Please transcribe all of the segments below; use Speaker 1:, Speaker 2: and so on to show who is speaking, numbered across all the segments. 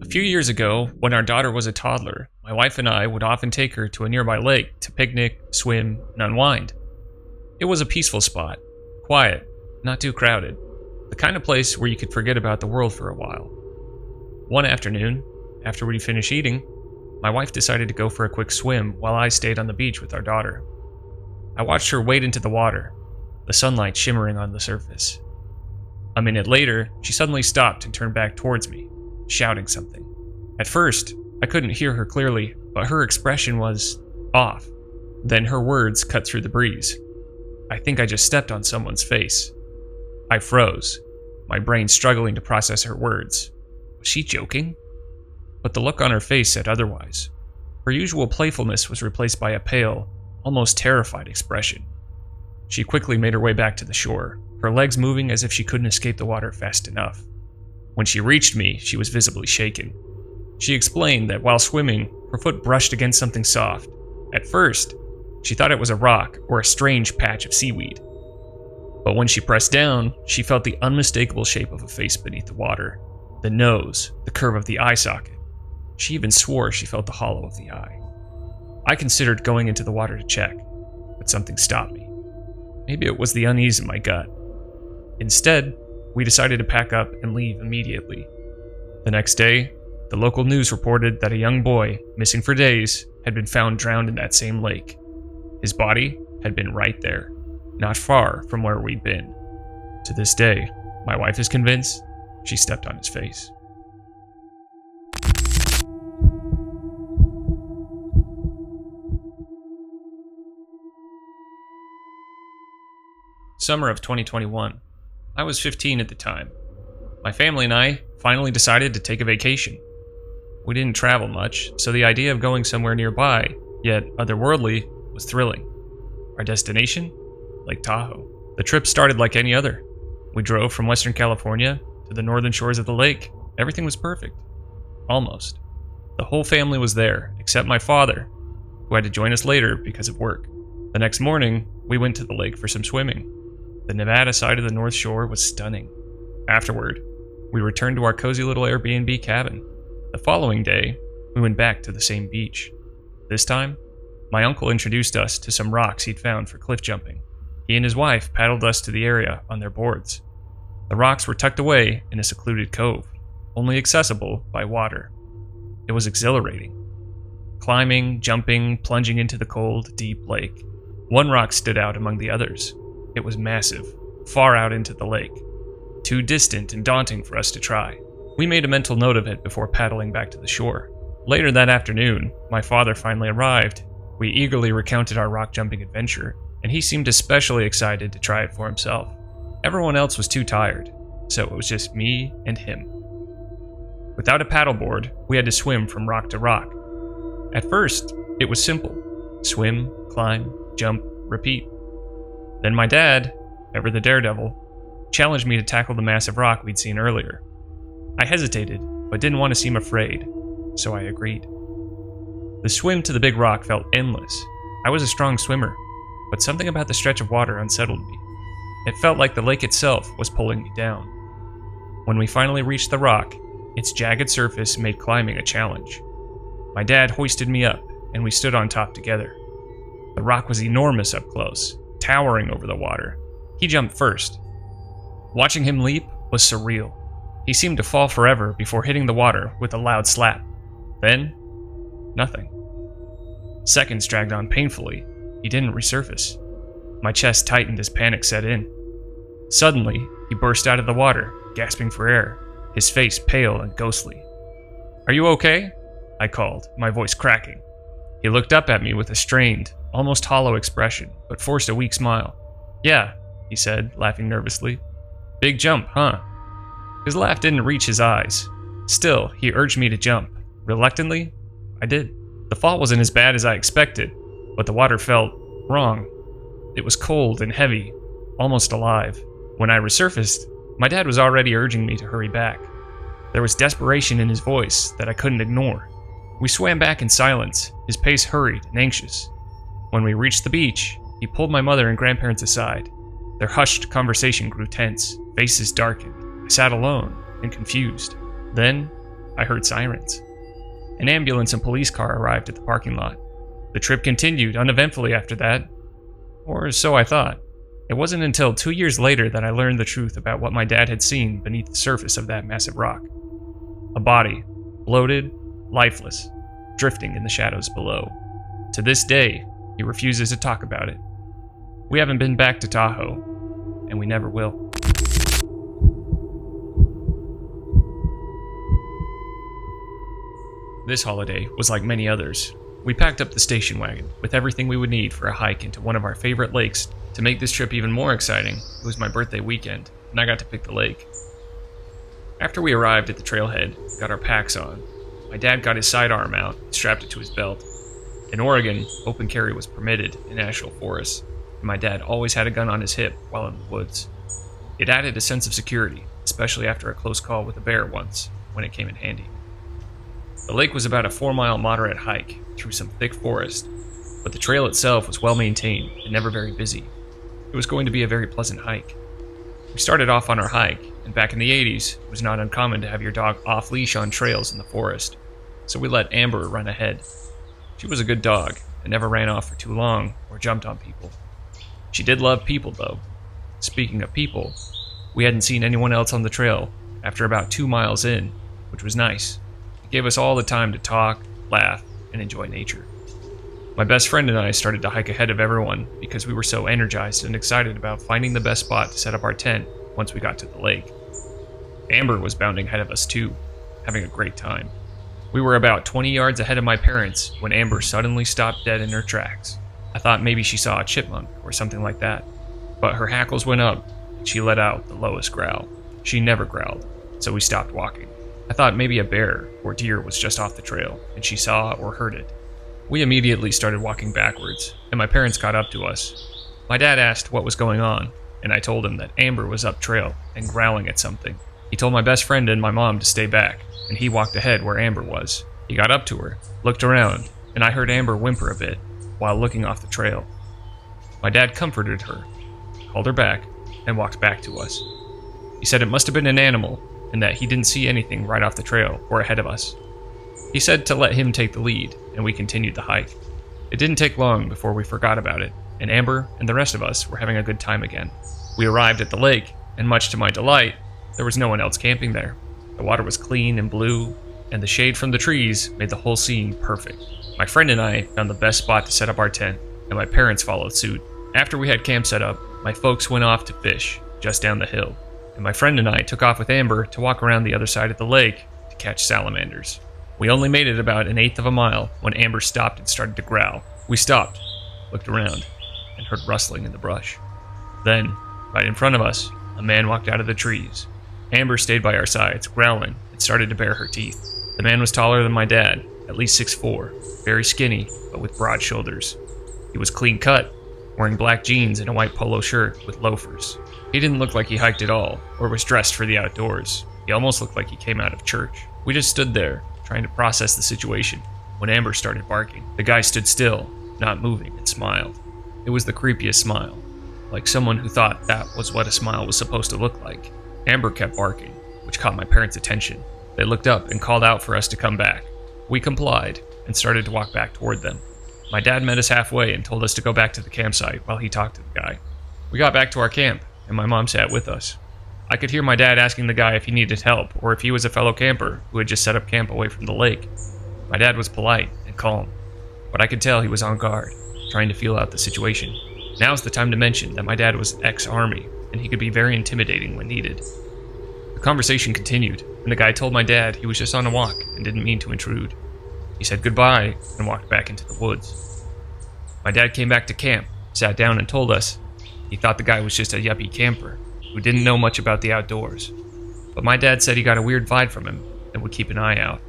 Speaker 1: few years ago, when our daughter was a toddler, my wife and I would often take her to a nearby lake to picnic, swim, and unwind. It was a peaceful spot, quiet, not too crowded, the kind of place where you could forget about the world for a while. One afternoon, after we finished eating, my wife decided to go for a quick swim while I stayed on the beach with our daughter. I watched her wade into the water, the sunlight shimmering on the surface. A minute later, she suddenly stopped and turned back towards me, shouting something. At first, I couldn't hear her clearly, but her expression was off. Then her words cut through the breeze. I think I just stepped on someone's face. I froze, my brain struggling to process her words. Was she joking? But the look on her face said otherwise. Her usual playfulness was replaced by a pale, almost terrified expression. She quickly made her way back to the shore, her legs moving as if she couldn't escape the water fast enough. When she reached me, she was visibly shaken. She explained that while swimming, her foot brushed against something soft. At first, she thought it was a rock or a strange patch of seaweed. But when she pressed down, she felt the unmistakable shape of a face beneath the water. The nose, the curve of the eye socket. She even swore she felt the hollow of the eye. I considered going into the water to check, but something stopped me. Maybe it was the unease in my gut. Instead, we decided to pack up and leave immediately. The next day, the local news reported that a young boy, missing for days, had been found drowned in that same lake. His body had been right there, not far from where we'd been. To this day, my wife is convinced she stepped on his face. Summer of 2021. I was 15 at the time. My family and I finally decided to take a vacation. We didn't travel much, so the idea of going somewhere nearby, yet otherworldly, was thrilling. Our destination? Lake Tahoe. The trip started like any other. We drove from Western California to the northern shores of the lake. Everything was perfect. Almost. The whole family was there, except my father, who had to join us later because of work. The next morning, we went to the lake for some swimming. The Nevada side of the North Shore was stunning. Afterward, we returned to our cozy little Airbnb cabin. The following day, we went back to the same beach. This time, my uncle introduced us to some rocks he'd found for cliff jumping. He and his wife paddled us to the area on their boards. The rocks were tucked away in a secluded cove, only accessible by water. It was exhilarating. Climbing, jumping, plunging into the cold, deep lake. One rock stood out among the others. It was massive, far out into the lake. Too distant and daunting for us to try. We made a mental note of it before paddling back to the shore. Later that afternoon, my father finally arrived. We eagerly recounted our rock jumping adventure, and he seemed especially excited to try it for himself. Everyone else was too tired, so it was just me and him. Without a paddleboard, we had to swim from rock to rock. At first, it was simple. Swim, climb, jump, repeat. Then my dad, ever the daredevil, challenged me to tackle the massive rock we'd seen earlier. I hesitated, but didn't want to seem afraid, so I agreed. The swim to the big rock felt endless. I was a strong swimmer, but something about the stretch of water unsettled me. It felt like the lake itself was pulling me down. When we finally reached the rock, its jagged surface made climbing a challenge. My dad hoisted me up, and we stood on top together. The rock was enormous up close, towering over the water. He jumped first. Watching him leap was surreal. He seemed to fall forever before hitting the water with a loud slap. Then, nothing. Seconds dragged on painfully. He didn't resurface. My chest tightened as panic set in. Suddenly, he burst out of the water, gasping for air, his face pale and ghostly. "Are you okay?" I called, my voice cracking. He looked up at me with a strained, almost hollow expression, but forced a weak smile. "Yeah," he said, laughing nervously. "Big jump, huh?" His laugh didn't reach his eyes. Still, he urged me to jump. Reluctantly, I did. The fall wasn't as bad as I expected, but the water felt wrong. It was cold and heavy, almost alive. When I resurfaced, my dad was already urging me to hurry back. There was desperation in his voice that I couldn't ignore. We swam back in silence, his pace hurried and anxious. When we reached the beach, he pulled my mother and grandparents aside. Their hushed conversation grew tense, faces darkened. I sat alone and confused. Then, I heard sirens. An ambulance and police car arrived at the parking lot. The trip continued uneventfully after that, or so I thought. It wasn't until 2 years later that I learned the truth about what my dad had seen beneath the surface of that massive rock. A body, bloated, lifeless, drifting in the shadows below. To this day, he refuses to talk about it. We haven't been back to Tahoe, and we never will. This holiday was like many others. We packed up the station wagon with everything we would need for a hike into one of our favorite lakes. To make this trip even more exciting, it was my birthday weekend, and I got to pick the lake. After we arrived at the trailhead, got our packs on, my dad got his sidearm out and strapped it to his belt. In Oregon, open carry was permitted in national forests, and my dad always had a gun on his hip while in the woods. It added a sense of security, especially after a close call with a bear once, when it came in handy. The lake was about a 4-mile moderate hike through some thick forest, but the trail itself was well maintained and never very busy. It was going to be a very pleasant hike. We started off on our hike, and back in the 80s, it was not uncommon to have your dog off-leash on trails in the forest, so we let Amber run ahead. She was a good dog, and never ran off for too long or jumped on people. She did love people, though. Speaking of people, we hadn't seen anyone else on the trail after about 2 miles in, which was nice. It gave us all the time to talk, laugh, and enjoy nature. My best friend and I started to hike ahead of everyone because we were so energized and excited about finding the best spot to set up our tent once we got to the lake. Amber was bounding ahead of us too, having a great time. We were about 20 yards ahead of my parents when Amber suddenly stopped dead in her tracks. I thought maybe she saw a chipmunk or something like that, but her hackles went up and she let out the lowest growl. She never growled, so we stopped walking. I thought maybe a bear or deer was just off the trail and she saw or heard it. We immediately started walking backwards, and my parents caught up to us. My dad asked what was going on, and I told him that Amber was up trail and growling at something. He told my best friend and my mom to stay back, and he walked ahead where Amber was. He got up to her, looked around, and I heard Amber whimper a bit while looking off the trail. My dad comforted her, called her back, and walked back to us. He said it must have been an animal, and that he didn't see anything right off the trail or ahead of us. He said to let him take the lead, and we continued the hike. It didn't take long before we forgot about it, and Amber and the rest of us were having a good time again. We arrived at the lake, and much to my delight, there was no one else camping there. The water was clean and blue, and the shade from the trees made the whole scene perfect. My friend and I found the best spot to set up our tent, and my parents followed suit. After we had camp set up, my folks went off to fish just down the hill, and my friend and I took off with Amber to walk around the other side of the lake to catch salamanders. We only made it about 1/8 of a mile when Amber stopped and started to growl. We stopped, looked around, and heard rustling in the brush. Then, right in front of us, a man walked out of the trees. Amber stayed by our sides, growling, and started to bare her teeth. The man was taller than my dad, at least 6'4", very skinny, but with broad shoulders. He was clean cut, wearing black jeans and a white polo shirt with loafers. He didn't look like he hiked at all, or was dressed for the outdoors. He almost looked like he came out of church. We just stood there, trying to process the situation, when Amber started barking. The guy stood still, not moving, and smiled. It was the creepiest smile, like someone who thought that was what a smile was supposed to look like. Amber kept barking, which caught my parents' attention. They looked up and called out for us to come back. We complied and started to walk back toward them. My dad met us halfway and told us to go back to the campsite while he talked to the guy. We got back to our camp, and my mom sat with us. I could hear my dad asking the guy if he needed help or if he was a fellow camper who had just set up camp away from the lake. My dad was polite and calm, but I could tell he was on guard, trying to feel out the situation. Now's the time to mention that my dad was ex-Army, and he could be very intimidating when needed. The conversation continued, and the guy told my dad he was just on a walk and didn't mean to intrude. He said goodbye and walked back into the woods. My dad came back to camp, sat down and told us he thought the guy was just a yuppie camper who didn't know much about the outdoors. But my dad said he got a weird vibe from him and would keep an eye out.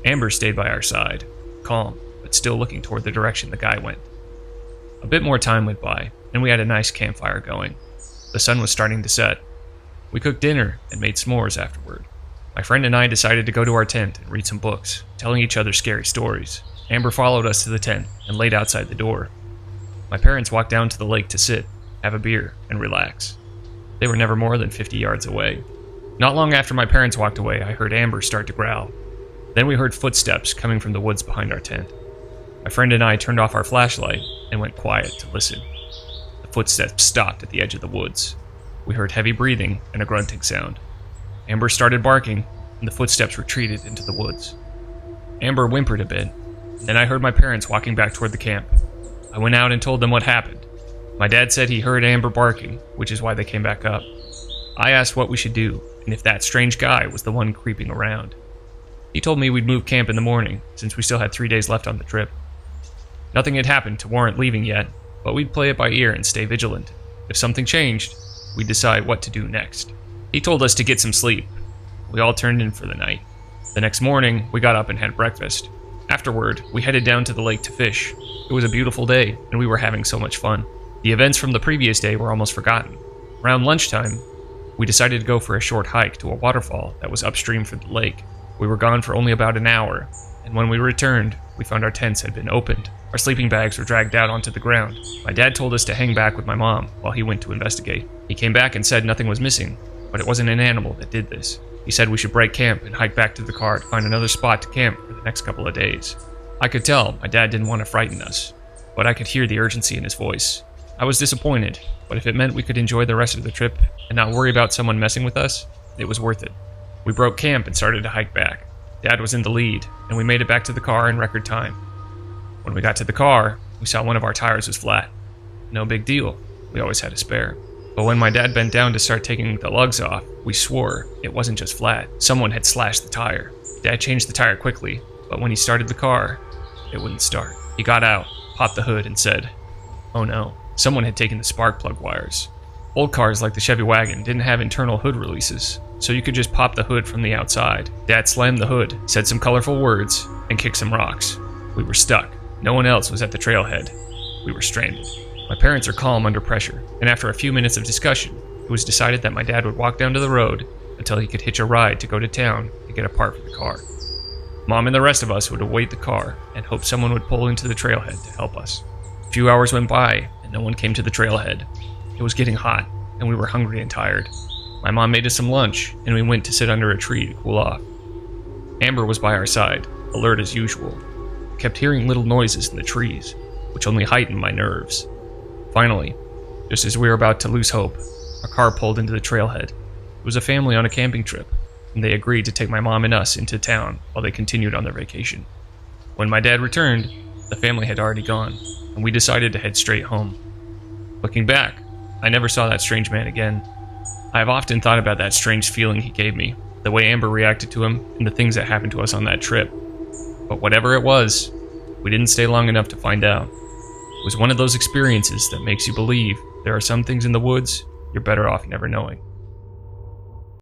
Speaker 1: Amber stayed by our side, calm, but still looking toward the direction the guy went. A bit more time went by, and we had a nice campfire going. The sun was starting to set. We cooked dinner and made s'mores afterward. My friend and I decided to go to our tent and read some books, telling each other scary stories. Amber followed us to the tent and laid outside the door. My parents walked down to the lake to sit, have a beer, and relax. They were never more than 50 yards away. Not long after my parents walked away, I heard Amber start to growl. Then we heard footsteps coming from the woods behind our tent. My friend and I turned off our flashlight and went quiet to listen. The footsteps stopped at the edge of the woods. We heard heavy breathing and a grunting sound. Amber started barking, and the footsteps retreated into the woods. Amber whimpered a bit, and then I heard my parents walking back toward the camp. I went out and told them what happened. My dad said he heard Amber barking, which is why they came back up. I asked what we should do, and if that strange guy was the one creeping around. He told me we'd move camp in the morning, since we still had 3 days left on the trip. Nothing had happened to warrant leaving yet, but we'd play it by ear and stay vigilant. If something changed, we'd decide what to do next. He told us to get some sleep. We all turned in for the night. The next morning, we got up and had breakfast. Afterward, we headed down to the lake to fish. It was a beautiful day, and we were having so much fun. The events from the previous day were almost forgotten. Around lunchtime, we decided to go for a short hike to a waterfall that was upstream from the lake. We were gone for only about an hour, and when we returned, we found our tents had been opened. Our sleeping bags were dragged out onto the ground. My dad told us to hang back with my mom while he went to investigate. He came back and said nothing was missing, but it wasn't an animal that did this. He said we should break camp and hike back to the car to find another spot to camp for the next couple of days. I could tell my dad didn't want to frighten us, but I could hear the urgency in his voice. I was disappointed, but if it meant we could enjoy the rest of the trip and not worry about someone messing with us, it was worth it. We broke camp and started to hike back. Dad was in the lead, and we made it back to the car in record time. When we got to the car, we saw one of our tires was flat. No big deal, we always had a spare. But when my dad bent down to start taking the lugs off, we swore it wasn't just flat. Someone had slashed the tire. Dad changed the tire quickly, but when he started the car, it wouldn't start. He got out, popped the hood, and said, "Oh no." Someone had taken the spark plug wires. Old cars like the Chevy wagon didn't have internal hood releases, so you could just pop the hood from the outside. Dad slammed the hood, said some colorful words, and kicked some rocks. We were stuck. No one else was at the trailhead. We were stranded. My parents are calm under pressure, and after a few minutes of discussion, it was decided that my dad would walk down to the road until he could hitch a ride to go to town to get a part for the car. Mom and the rest of us would await the car and hope someone would pull into the trailhead to help us. A few hours went by, and no one came to the trailhead. It was getting hot, and we were hungry and tired. My mom made us some lunch, and we went to sit under a tree to cool off. Amber was by our side, alert as usual. I kept hearing little noises in the trees, which only heightened my nerves. Finally, just as we were about to lose hope, a car pulled into the trailhead. It was a family on a camping trip, and they agreed to take my mom and us into town while they continued on their vacation. When my dad returned, the family had already gone, and we decided to head straight home. Looking back, I never saw that strange man again. I have often thought about that strange feeling he gave me, the way Amber reacted to him, and the things that happened to us on that trip. But whatever it was, we didn't stay long enough to find out. It was one of those experiences that makes you believe there are some things in the woods you're better off never knowing.